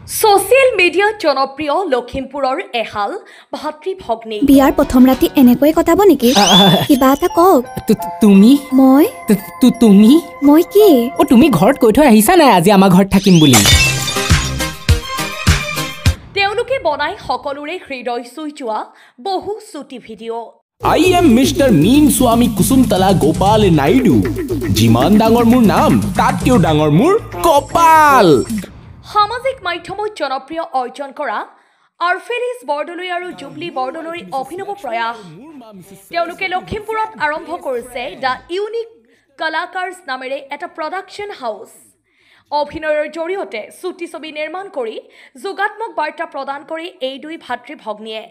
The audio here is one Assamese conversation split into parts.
ছ'চিয়েল মিডিয়াত জনপ্ৰিয় লখিমপুৰৰ এহাল ভাতৃ ভগ্নী বিয়াৰ প্ৰথম ৰাতি এনেকৈ কটাব নেকি কিবা এটা কওক তুমি মই কি তুমি ঘৰত কৈ থৈ আহিছা নাই আজি আমাৰ ঘৰত থাকিম বুলি তেওঁলোকে বনাই সকলোৰে হৃদয় চুই যোৱা বহু চুটি video' I am Mr. Mean Swami Kusuntala Gopal Naidu. Jiman dangor mur naam, tatkeও dangor mur Gopal. সামাজিক মাধ্যমত জনপ্ৰিয় অৰ্জন কৰা আৰফেলিছ বৰদলৈ আৰু জুবলি বৰদলৈৰ অভিনৱ প্ৰয়াস তেওঁলোকে লখিমপুৰত আৰম্ভ কৰিছে দ্য ইউনিক কলাকাৰ্ছ নামেৰে এটা প্ৰডাকশ্যন হাউচ অভিনয়ৰ জৰিয়তে চুটি ছবি নিৰ্মাণ কৰি যোগাত্মক বাৰ্তা প্ৰদান কৰি এই দুই ভাতৃ ভগ্নীয়ে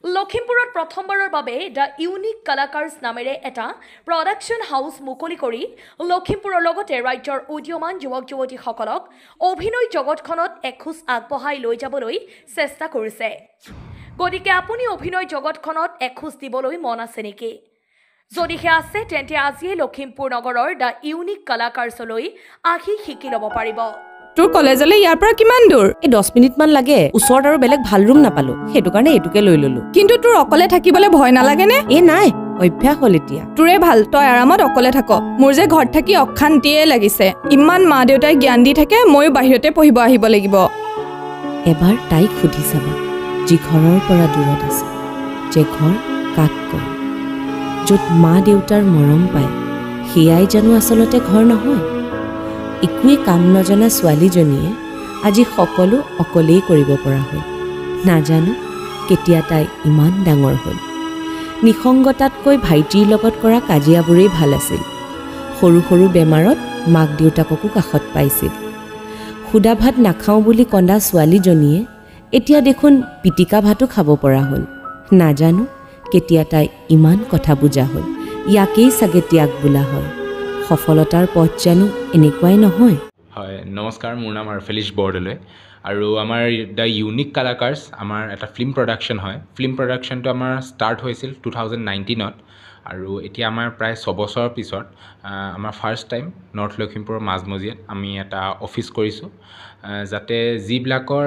লখিমপুৰত প্ৰথমবাৰৰ বাবে দ্য ইউনিক কলাকাৰ্ছ নামেৰে এটা প্ৰডাকশ্যন হাউচ মুকলি কৰি লখিমপুৰৰ লগতে ৰাজ্যৰ উদীয়মান যুৱক যুৱতীসকলক অভিনয় জগতখনত এখোজ আগবঢ়াই লৈ যাবলৈ চেষ্টা কৰিছে গতিকে আপুনি অভিনয় জগতখনত এখোজ দিবলৈ মন আছে নেকি যদিহে আছে তেন্তে আজিয়ে লখিমপুৰ নগৰৰ দ্য ইউনিক কলাকাৰ্ছলৈ আহি শিকি ল'ব পাৰিব তোৰ কলেজলৈ ইয়াৰ পৰা কিমান দূৰ এই 10 মিনিট মান লাগে ওচৰত আৰু বেলেগ ভাল ৰুম নাপালো সেইটো কাৰণে এটুকে লৈ ললো কিন্তু তোৰ অকলে থাকিবলৈ ভয় নালাগে নে এ নাই অভ্যাস হ'ল এতিয়া তোৰে ভাল তই আৰামত অকলে থাক মোৰ যে ঘৰত থাকি অশান্তিয়ে লাগিছে ইমান মা দেউতাই জ্ঞান দি থাকে ময়ো বাহিৰতে পঢ়িব আহিব লাগিব এবাৰ তাইক সুধি চাবা যি ঘৰৰ পৰা দূৰত আছে যে ঘৰ কাক কয় য'ত মা দেউতাৰ মৰম পায় সেয়াই জানো আচলতে ঘৰ নহয় একোৱে কাম নজনা ছোৱালীজনীয়ে আজি সকলো অকলেই কৰিব পৰা হ'ল নাজানো কেতিয়া তাই ইমান ডাঙৰ হ'ল নিসংগতাতকৈ ভাইটিৰ লগত কৰা কাজিয়াবোৰেই ভাল আছিল সৰু সৰু বেমাৰত মাক দেউতাককো কাষত পাইছিল সুদা ভাত নাখাওঁ বুলি কন্দা ছোৱালীজনীয়ে এতিয়া দেখোন পিটিকা ভাতো খাব পৰা হ'ল নাজানো কেতিয়া তাই ইমান কথা বুজা হ'ল ইয়াকেই চাগে ত্যাগ বোলা হয় সফলতাৰ পথ জানো এনেকুৱাই নহয় হয় নমস্কাৰ মোৰ নাম আৰফেলিছ বৰদলৈ আৰু আমাৰ দ্য ইউনিক কালাকাৰ্ছ আমাৰ এটা ফিল্ম প্ৰডাকশ্যন হয় ফিল্ম প্ৰডাকশ্যনটো আমাৰ ষ্টাৰ্ট হৈছিল 2019ত আৰু এতিয়া আমাৰ প্ৰায় 6 বছৰৰ পিছত আমাৰ ফাৰ্ষ্ট টাইম নৰ্থ লখিমপুৰৰ মাজমজিয়াত আমি এটা অফিচ কৰিছোঁ যাতে যিবিলাকৰ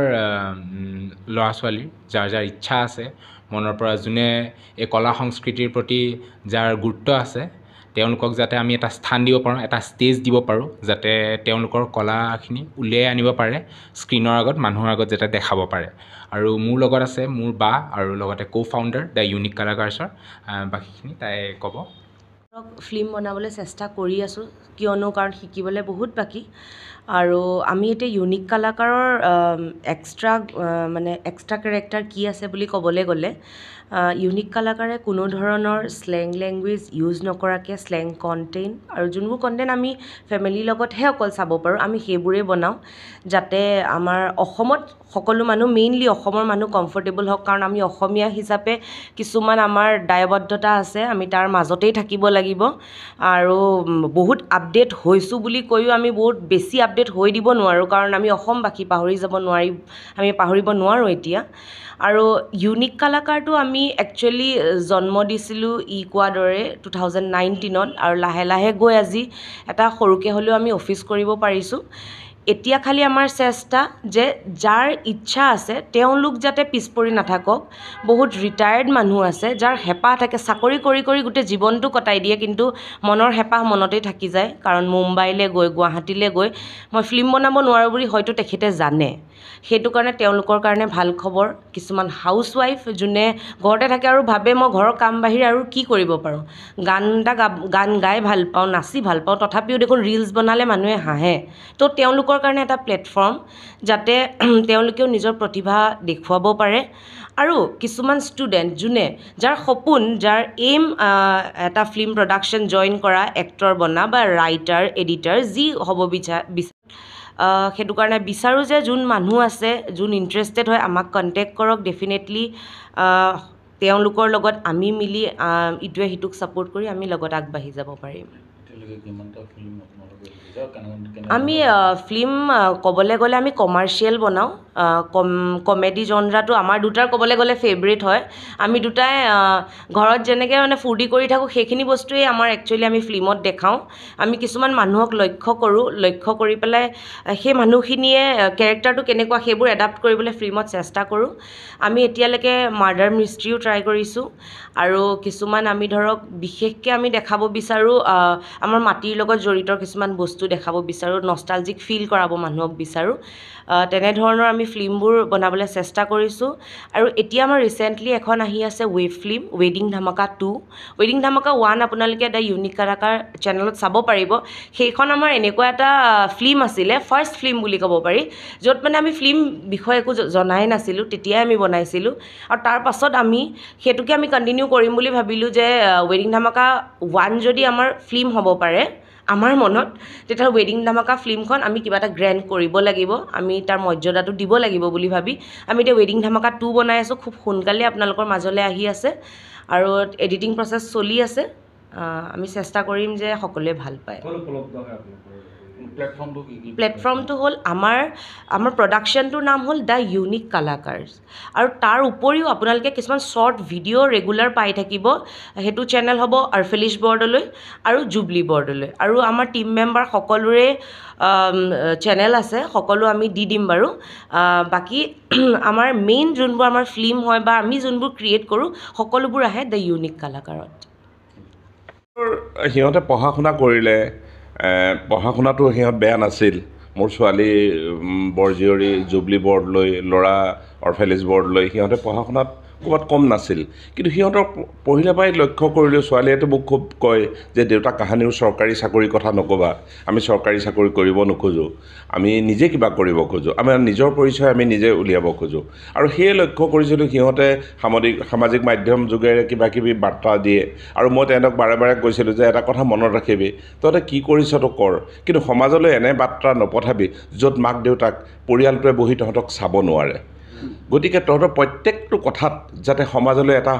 ল'ৰা ছোৱালীৰ যাৰ যাৰ ইচ্ছা আছে মনৰ পৰা যোনে এই কলা সংস্কৃতিৰ প্ৰতি যাৰ গুৰুত্ব আছে তেওঁলোকক যাতে আমি এটা স্থান দিব পাৰোঁ এটা ষ্টেজ দিব পাৰোঁ যাতে তেওঁলোকৰ কলাখিনি উলিয়াই আনিব পাৰে স্ক্ৰীনৰ আগত মানুহৰ আগত যাতে দেখাব পাৰে আৰু মোৰ লগত আছে মোৰ বা আৰু লগতে co-founder দ্য ইউনিক কালাকাৰ্ছৰ বাকীখিনি তাই ক'ব ফিল্ম বনাবলৈ চেষ্টা কৰি আছোঁ কিয়নো কাৰণ শিকিবলৈ বহুত বাকী আৰু আমি এতিয়া ইউনিক কালাকাৰৰ এক্সট্ৰা কেৰেক্টাৰ কি আছে বুলি ক'বলৈ গ'লে ইউনিক কালাকাৰে কোনো ধৰণৰ স্লেং লেংগুৱেজ ইউজ নকৰাকৈ স্লেং কণ্টেণ্ট আৰু যোনবোৰ কণ্টেণ্ট আমি ফেমিলিৰ লগতহে অকল চাব পাৰোঁ আমি সেইবোৰেই বনাওঁ যাতে আমাৰ অসমত সকলো মানুহ মেইনলি অসমৰ মানুহ কমফৰ্টেবল হওক কাৰণ আমি অসমীয়া হিচাপে কিছুমান আমাৰ দায়বদ্ধতা আছে আমি তাৰ মাজতেই থাকিব লাগিব আৰু বহুত আপডেট হৈছোঁ বুলি কৈও আমি বহুত বেছি আপডেট হৈ দিব নোৱাৰোঁ কাৰণ আমি অসমবাসী আমি পাহৰিব নোৱাৰোঁ এতিয়া আৰু ইউনিক কালাকাৰটো আমি একচুৱেলি জন্ম দিছিলোঁ কোৱাৰ দৰে 2019ত আৰু লাহে লাহে গৈ আজি এটা সৰুকৈ হ'লেও আমি অফিচ কৰিব পাৰিছোঁ এতিয়া খালি আমাৰ চেষ্টা যে যাৰ ইচ্ছা আছে তেওঁলোক যাতে পিছ পৰি নাথাকক বহুত ৰিটায়াৰ্ড মানুহ আছে যাৰ হেঁপাহ থাকে চাকৰি কৰি কৰি গোটেই জীৱনটো কটাই দিয়ে কিন্তু মনৰ হেঁপাহ মনতেই থাকি যায় কাৰণ মুম্বাইলৈ গৈ গুৱাহাটীলৈ গৈ মই ফিল্ম বনাব নোৱাৰোঁ বুলি হয়তো তেখেতে জানে সেইটো কাৰণে তেওঁলোকৰ কাৰণে ভাল খবৰ কিছুমান হাউচৱাইফ যোনে ঘৰতে থাকে আৰু ভাবে মই ঘৰৰ কাম বাহিৰে আৰু কি কৰিব পাৰোঁ গান গাই ভাল পাওঁ নাচি ভাল পাওঁ তথাপিও দেখোন ৰিলছ বনালে মানুহে হাঁহে তো তেওঁলোকৰ কাৰণে এটা প্লেটফৰ্ম যাতে তেওঁলোকেও নিজৰ প্ৰতিভা দেখুৱাব পাৰে আৰু কিছুমান ষ্টুডেণ্ট যোনে যাৰ সপোন যাৰ এইম এটা ফিল্ম প্ৰডাকশ্যন জইন কৰা এক্টৰ বনা বা ৰাইটাৰ এডিটাৰ যি হ'ব সেইটো কাৰণে বিচাৰোঁ যে যোন মানুহ আছে যোন ইণ্টাৰেষ্টেড হয় আমাক কণ্টেক্ট কৰক ডেফিনেটলি তেওঁলোকৰ লগত আমি মিলি ইটোৱে সিটোক ছাপোৰ্ট কৰি আমি লগত আগবাঢ়ি যাব পাৰিম আমি ফিল্ম ক'বলৈ গ'লে আমি কমাৰ্চিয়েল বনাওঁ কমেডি জনৰাটো আমাৰ দুটাৰ ক'বলৈ গ'লে ফেভৰেট হয় আমি দুটাই ঘৰত যেনেকৈ মানে ফূৰ্তি কৰি থাকোঁ সেইখিনি বস্তুৱেই আমাৰ একচুৱেলি আমি ফিল্মত দেখাওঁ আমি কিছুমান মানুহক লক্ষ্য কৰি পেলাই সেই মানুহখিনিয়ে কেৰেক্টাৰটো কেনেকুৱা সেইবোৰ এডাপ্ট কৰিবলৈ ফিল্মত চেষ্টা কৰোঁ আমি এতিয়ালৈকে মাৰ্ডাৰ মিষ্ট্ৰিও ট্ৰাই কৰিছোঁ আৰু কিছুমান আমি ধৰক বিশেষকৈ আমি দেখাব বিচাৰোঁ আমাৰ মাটিৰ লগত জড়িত কিছুমান বস্তু দেখাব বিচাৰোঁ নষ্টালজিক ফিল কৰাব মানুহক বিচাৰোঁ তেনেধৰণৰ আমি ফিল্মবোৰ বনাবলৈ চেষ্টা কৰিছোঁ আৰু এতিয়া আমাৰ ৰিচেণ্টলি এখন আহি আছে ৱেব ফিল্ম ৱেডিং ধামাকা 2 ৱেডিং ধামাকা 1 আপোনালোকে দ্য ইউনিক কালাকাৰ চেনেলত চাব পাৰিব সেইখন আমাৰ এনেকুৱা এটা ফিল্ম আছিলে ফাৰ্ষ্ট ফিল্ম বুলি ক'ব পাৰি য'ত মানে আমি ফিল্ম বিষয়ে একো জনাই নাছিলোঁ তেতিয়াই আমি বনাইছিলোঁ আৰু তাৰ পাছত আমি সেইটোকে আমি কণ্টিনিউ কৰিম বুলি ভাবিলোঁ যে ৱেডিং ধামাকা 1 যদি আমাৰ ফিল্ম হ'ব পাৰে আমাৰ মনত তেতিয়া ৱেডিং ধামাকা ফিল্মখন আমি কিবা এটা গ্ৰেণ্ড কৰিব লাগিব আমি তাৰ মৰ্যাদাটো দিব লাগিব বুলি ভাবি আমি এতিয়া ৱেডিং ধামাকা 2 বনাই আছোঁ খুব সোনকালে আপোনালোকৰ মাজলৈ আহি আছে আৰু এডিটিং প্ৰচেছ চলি আছে আমি চেষ্টা কৰিম যে সকলোৱে ভাল পায় প্লেটফৰ্মটো হ'ল আমাৰ প্ৰডাকশ্যনটোৰ নাম হ'ল দ্য ইউনিক কালাকাৰ্ছ আৰু তাৰ উপৰিও আপোনালোকে কিছুমান শ্বৰ্ট ভিডিঅ' ৰেগুলাৰ পাই থাকিব সেইটো চেনেল হ'ব আৰফেলিছ বৰদলৈ আৰু জুবলি বৰদলৈ আৰু আমাৰ টিম মেম্বাৰ সকলোৰে চেনেল আছে সকলো আমি দি দিম বাৰু বাকী আমাৰ মেইন যোনবোৰ আমাৰ ফিল্ম হয় বা আমি যোনবোৰ ক্ৰিয়েট কৰোঁ সকলোবোৰ আহে দ্য ইউনিক কালাকাৰত সিহঁতে পঢ়া শুনা কৰিলে পঢ়া শুনাটো সিহঁত বেয়া নাছিল মোৰ ছোৱালী বৰজীয়ৰী জুবলি বৰদলৈ ল'ৰা অৰফেলিছ বৰদলৈ সিহঁতে পঢ়া শুনাত ক'ৰবাত কম নাছিল কিন্তু সিহঁতক পঢ়িলে পাই লক্ষ্য কৰিলোঁ ছোৱালীয়েতো মোক খুব কয় যে দেউতা কাহানিও চৰকাৰী চাকৰিৰ কথা নক'বা আমি চৰকাৰী চাকৰি কৰিব নোখোজোঁ আমি নিজে কিবা কৰিব খোজোঁ আমাৰ নিজৰ পৰিচয় আমি নিজে উলিয়াব খোজোঁ আৰু সেয়ে লক্ষ্য কৰিছিলোঁ সিহঁতে সামাজিক মাধ্যম যোগেৰে কিবা কিবি বাৰ্তা দিয়ে আৰু মই তেওঁলোকক বাৰে বাৰে কৈছিলোঁ যে এটা কথা মনত ৰাখিবি তহঁতে কি কৰিছ তো কৰ কিন্তু সমাজলৈ এনে বাৰ্তা নপঠাবি য'ত মাক দেউতাক পৰিয়ালটোৱে বহি তহঁতক চাব নোৱাৰে গতিকে তহঁতৰ প্ৰত্যেকটো কথাত যাতে সমাজলৈ এটা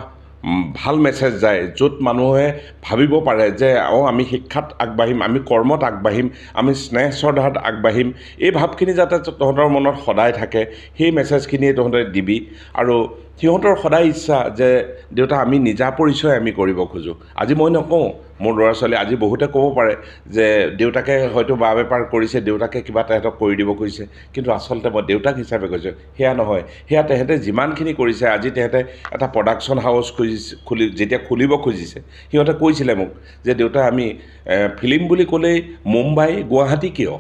ভাল মেছেজ যায় য'ত মানুহে ভাবিব পাৰে যে আমি শিক্ষাত আগবাঢ়িম আমি কৰ্মত আগবাঢ়িম আমি স্নেহ শ্ৰদ্ধাত আগবাঢ়িম এই ভাৱখিনি যাতে তহঁতৰ মনত সদায় থাকে সেই মেছেজখিনিয়ে তহঁতে দিবি আৰু সিহঁতৰ সদায় ইচ্ছা যে দেউতা আমি নিজা পৰিচয় আমি কৰিব খোজোঁ আজি মই নকওঁ মোৰ ল'ৰা ছোৱালী আজি বহুতে ক'ব পাৰে যে দেউতাকে হয়তো বা বেপাৰ কৰিছে দেউতাকে কিবা তেহেঁতক কৰি দিব খুজিছে কিন্তু আচলতে মই দেউতাক হিচাপে কৈছোঁ সেয়া নহয় সেয়া তেহেঁতে যিমানখিনি কৰিছে আজি তেহেঁতে এটা প্ৰডাকশ্যন হাউচ যেতিয়া খুলিব খুজিছে সিহঁতে কৈছিলে মোক যে দেউতা আমি ফিল্ম বুলি ক'লেই মুম্বাই গুৱাহাটী কিয়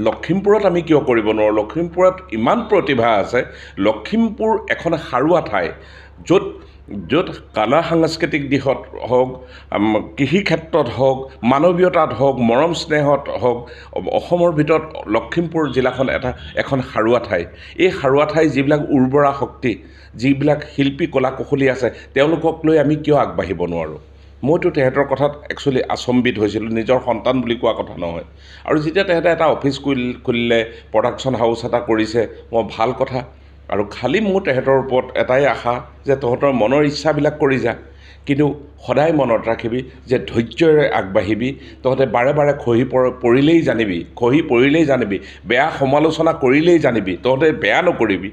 লখিমপুৰত আমি কিয় কৰিব নোৱাৰোঁ লখিমপুৰত ইমান প্ৰতিভা আছে লখিমপুৰ এখন সাৰুৱা ঠাই য'ত কলা সাংস্কৃতিক দিশত হওক কৃষি ক্ষেত্ৰত হওক মানৱীয়তাত হওক মৰম স্নেহত হওক অসমৰ ভিতৰত লখিমপুৰ জিলাখন এখন সাৰুৱা ঠাই এই সাৰুৱা ঠাই যিবিলাক উৰ্বৰা শক্তি যিবিলাক শিল্পী কলা কুশলী আছে তেওঁলোকক লৈ আমি কিয় আগবাঢ়িব নোৱাৰোঁ মইতো তেহেঁতৰ কথাত একচুৱেলি আচম্বিত হৈছিলোঁ নিজৰ সন্তান বুলি কোৱা কথা নহয় আৰু যেতিয়া তেহেঁতে এটা অফিচ খুলিলে প্ৰডাকশ্যন হাউচ এটা কৰিছে মই ভাল কথা আৰু খালি মোৰ তেহেঁতৰ ওপৰত এটাই আশা যে তহঁতৰ মনৰ ইচ্ছাবিলাক কৰি যা কিন্তু সদায় মনত ৰাখিবি যে ধৈৰ্যৰে আগবাঢ়িবি তহঁতে বাৰে বাৰে খহি পৰিলেই জানিবি বেয়া সমালোচনা কৰিলেই জানিবি তহঁতে বেয়া নকৰিবি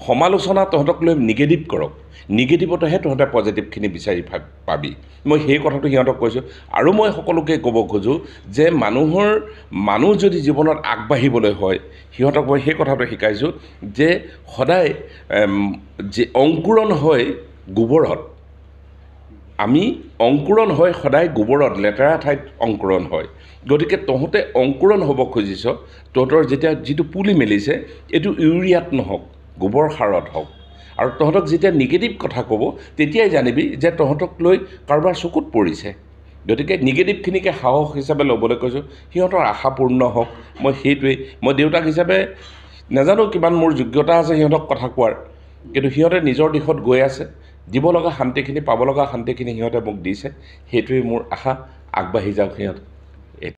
সমালোচনা তহঁতক লৈ নিগেটিভ কৰক নিগেটিভতহে তহঁতে পজিটিভখিনি বিচাৰি পাবি মই সেই কথাটো সিহঁতক কৈছোঁ আৰু মই সকলোকে ক'ব খোজোঁ যে মানুহ যদি জীৱনত আগবাঢ়িবলৈ হয় সিহঁতক মই সেই কথাটো শিকাইছোঁ যে সদায় যে অংকুৰণ হয় গোবৰত আমি অংকুৰণ হয় সদায় গোবৰত লেতেৰা ঠাইত অংকুৰণ হয় গতিকে তহঁতে অংকুৰণ হ'ব খুজিছ তহঁতৰ যেতিয়া যিটো পুলি মেলিছে এইটো ইউৰিয়াত নহওক গোবৰ সাৰত হওক আৰু তহঁতক যেতিয়া নিগেটিভ কথা ক'ব তেতিয়াই জানিবি যে তহঁতক লৈ কাৰোবাৰ চকুত পৰিছে গতিকে নিগেটিভখিনিকে সাহস হিচাপে ল'বলৈ কৈছোঁ সিহঁতৰ আশাপূৰ্ণ হওক মই সেইটোৱেই মই দেউতাক হিচাপে নাজানো কিমান মোৰ যোগ্যতা আছে সিহঁতক কথা কোৱাৰ কিন্তু সিহঁতে নিজৰ দিশত গৈ আছে দিব লগা শান্তিখিনি পাব লগা শান্তিখিনি সিহঁতে মোক দিছে সেইটোৱেই মোৰ আশা আগবাঢ়ি যাওক সিহঁত